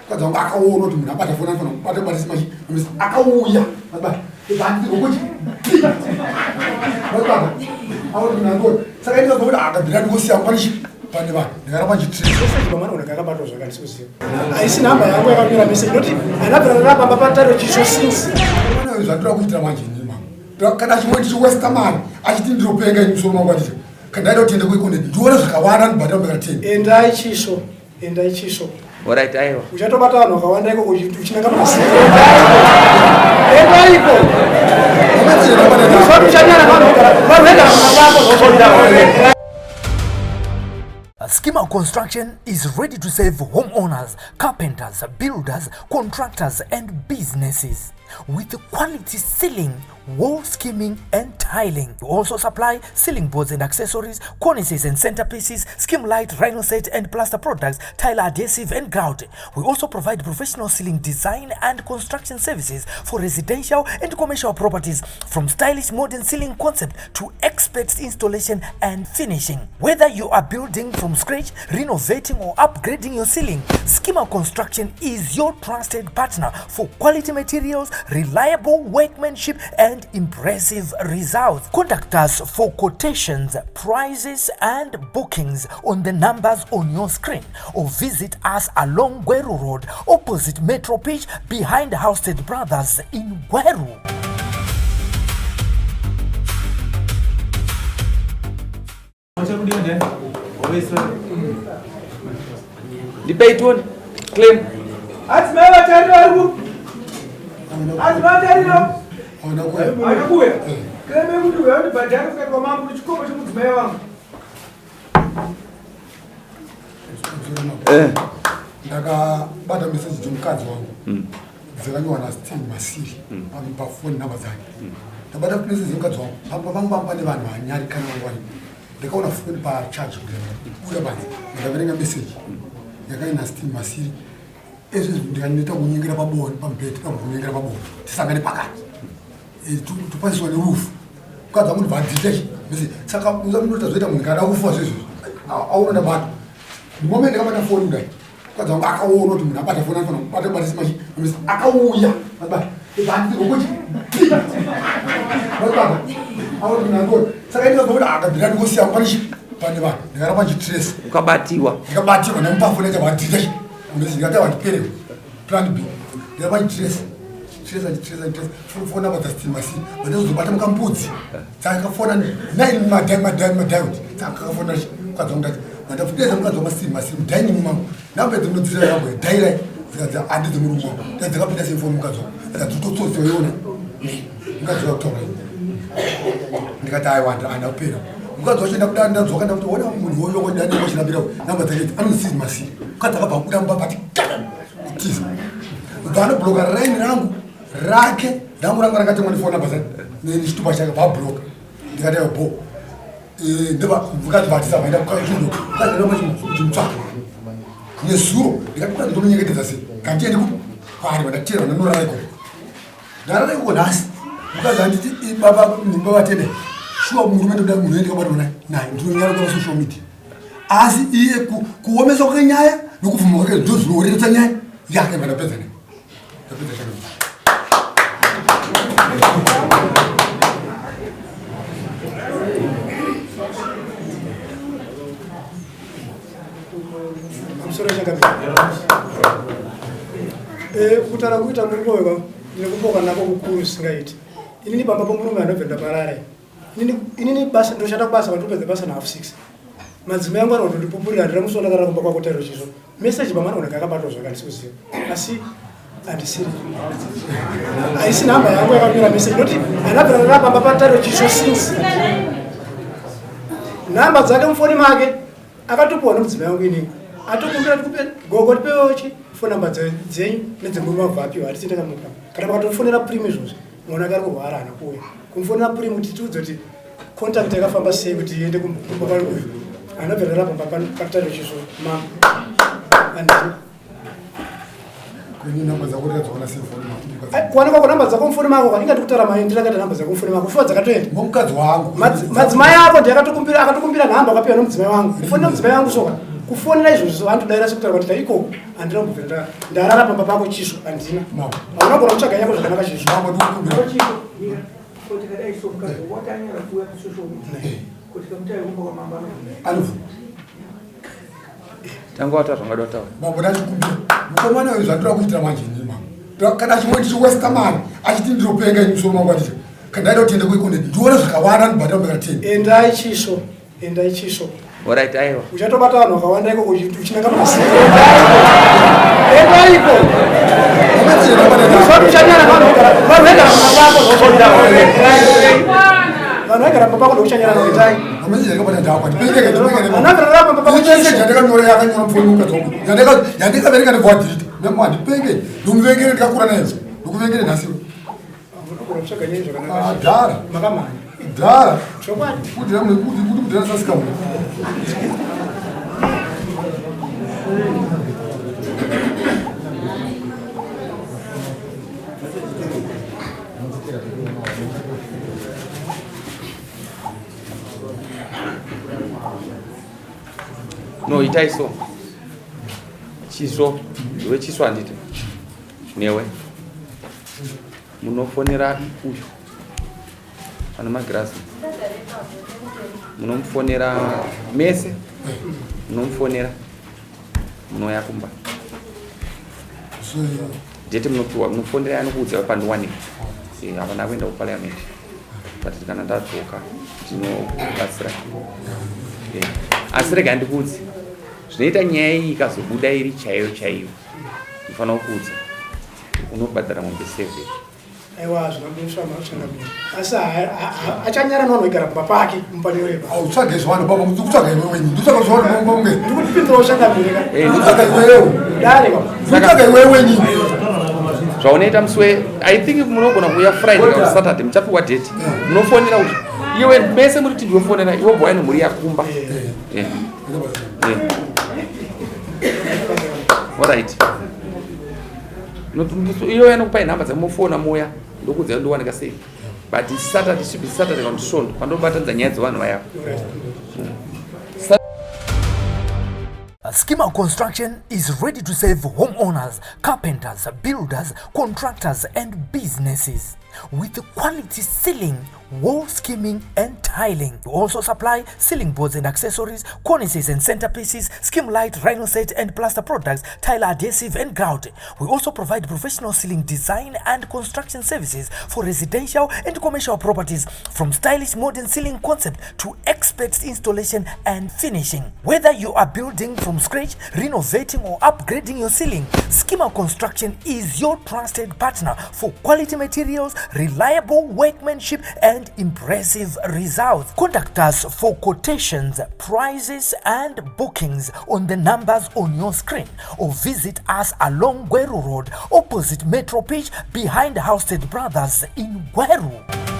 Kaza akaona kuti munhu abata foni anofana kubata batisa machi akauya baba ibandi ngokuti baba awuri nango saka ndo kuti akabira ndikusiya kwanishi pane vanhu ndikaramba nchitresa mama nona kakabatwa zvakandisiusiya haisi namba yangu yakamira message noti anabvira rapamba pataro chisho since zvandira kuitira manje nyima kana chimwe chiwesta mari achiti ndiropenga imusoro mangu aticho kandaida kutiende kuECONET ndione zvakawanda ndibhatira mbeka 10 endai chisho alright aiwa uchatobata vanhu vakawanda iko uchinanga pasi endaipo Schema Construction is ready to serve homeowners, carpenters, builders, contractors and businesses with quality ceiling, wall skimming and tiling. We also supply ceiling boards and accessories, cornices and centerpieces, skim light, rhino set and plaster products, tile adhesive and grout. We also provide professional ceiling design and construction services for residential and commercial properties, from stylish modern ceiling concept to expert installation and finishing. Whether you are building from scratch, renovating or upgrading your ceiling, Schema Construction is your trusted partner for quality materials, reliable workmanship and impressive results. Contact us for quotations, prices and bookings on the numbers on your screen, or visit us along Gweru Road opposite Metro Pitch behind Housestead Brothers in Gweru. The pay to claim. Ndaka bata message jumkazi wangu. Zikanywa na steam masiri. Pampa phone number zake. Tabata message jumkazi wangu. Pampa pampa ne vanhu vanyari kana wangwani. Ndakaona phone pa charge kuya bani. Ndakaverenga message. Yakaina steam masiri. Ezvo ndikaneta kunyengera paboni pambeti pakunyengera paboni. Tisangane pakati. Tupasiswa nerufu. Kaza munhu vaditeshi. Message saka uzamundota zoita munhu kana kufa zvezvo. Auna bata. Moment ndakabata phone ndai. Kaza akaona kuti munhu abata phone anofana kubata batisa machi akauya baba ibandi ngokuti baba awuri nango saka ndo kuti akabira ndikusiya kwanishi pane vanhu ndikaramba nchitresa Ukabatiwa nemupafu nete vaditeshi ndizingata vandipere plan B ndikaramba nchitresa fona badastima si vandazobata mukambudzi dzakafona 9 madhaudi dzakafona kaza ngati ndafudeza mukadzi wamasimu dhaini mumangu napedza munodzira yabo dhaira zikadza handidzi murungu dzakapinda semfoni mukadzi dzatotsotsi weiona mukadzi wakutora ndikati aiwanda andapera mukadzi wacho ndakuda ndadzoka ndakuti ona munhu woyo ndani wachinabira namba dzake anosizi masimu mukadzi akabva kuda mubapati kutiza ubva anobloka raini rangu rake rangu ranga rakati mwanifona basa nechitupa chake vabloka ndikati bo ndeba mukadzi vatisa vaenda kukachudo mukadzi ndoma chimutsvaka nezuro ndikati ndomunyengetedza sei kandiende kwari vandatera ndanoraraiko ndararaiko nhasi mukadzi handiti baba vatende shuwa murume ndoda munhu endikabatwa naye ndinonyara kuva social media asi iye kuomesa kwake nyaya nokuvhuma kwake ndo zvinoreretsa nyaya yake vandapedza ne ndapedza chake kutara kuita murume nekuboka nako kukuru singaiti inini pamba pomurume anobvenda parare inini basa ndoshanda kubasa vandopedza basa na half 6 madzimai yangu anondipupurira ndira musona kana kumba kwako tairo chizvo message pamwana ona kakabatwa zvakandisiuziva asi handisiri haisi namba yangu yakamira message noti anabvira rapamba patairo chizvo since namba dzake mufoni make akatopiwa nemudzimai yangu inini atokumbira tikupe gogo tipewochi phone number dzenyu nedzemurume wabvapiwa hatisi ndakamupa kana pakatofonera prime izvozvo mwana kari kurwara hana kuuya kumufonera prime kuti tiudze kuti contact yakafamba sei kuti iende kumba uyu anobvera rapamba pataro chizvo mama kuwanikwa kwenamba dzako mufoni mako ingati kutara maendera kati namba dzako mufoni mako shuwa dzakatoenda mukadzi wangu madzimai ako ndi akatokumbira nhamba akapiwa nomudzimai wangu mufoni nomudzimai wangu soka kufonera izvo vantu daira sekutaura kuti iko andina kubvira ndarara pamba pako chisvo andina unogona kutsvaga yako zvakanaka chisvo tangota zvangadautaura mambo ndachikumbira mukomana uyu zvandira kuitira manje nima kana chimwe ndichiwesta mari achiti ndiropenga imusoro mangu aticha kana ndaida kutiende kuECONET ndione zvakawanda ndibhatira mbeka 10 endai chisvo alright aiwa uchatobata vanhu vakawanda iko uchinanga pasi endaiko uchanyara vanhu vegara pambapako ndouchanyara noitai yandikavereka nevadhirita nemandipenge ndomuvengere ndikakura naizvo ndokuvengere nhasiro dhara dhara kuti kudhara sasikamu no itai so chisvo iwe chisvo handiti newe munofonera uyu ana magirasi munomufonera mese munomufonera munoya kumba ndeti munopiwa munofonera anokuudza pandiwanika havana kuenda kuparliament but kana ndadzoka tinobatsira asi rega ndikuudze zvinoita nyaya iyi ikazobuda iri chaiyo chaiyo unofanira kuudza unobhadhara mombe 7 aiwa zvinondosvama uchangamira asi achanyara nwanhu igara pamba pake mupanireba autsvage zvavano baba kutsvaga iwe wenyu ndotsvaga zvavano baba ndikutipindira uchangamirika ndotsvaga iwewo ndotsvaga iwe wenyu zvaunoita muswe I think munogona kuuya Friday kana Saturday muchapiwa date munofonera uyu iwe mese muri ndinofonera iwe bwana muri yakumba alright iyo yanokupai nhamba dzamufona moya ndokudza ndowanika sei but Saturday should be Saturday on Sunday pandobatadza nyaya dzevanhu vayavo. Schema Construction is ready to serve homeowners, carpenters, builders, contractors and businesses with quality ceiling, wall skimming and tiling. We also supply ceiling boards and accessories, cornices and centerpieces, skim light, rhino set and plaster products, tile adhesive and grout. We also provide professional ceiling design and construction services for residential and commercial properties, from stylish modern ceiling concept to expert installation and finishing. Whether you are building from scratch, renovating or upgrading your ceiling, Schema Construction is your trusted partner for quality materials, reliable workmanship and impressive results. Contact us for quotations, prices and bookings on the numbers on your screen, or visit us along Gweru Road opposite Metro Pitch behind Housestead Brothers in Gweru.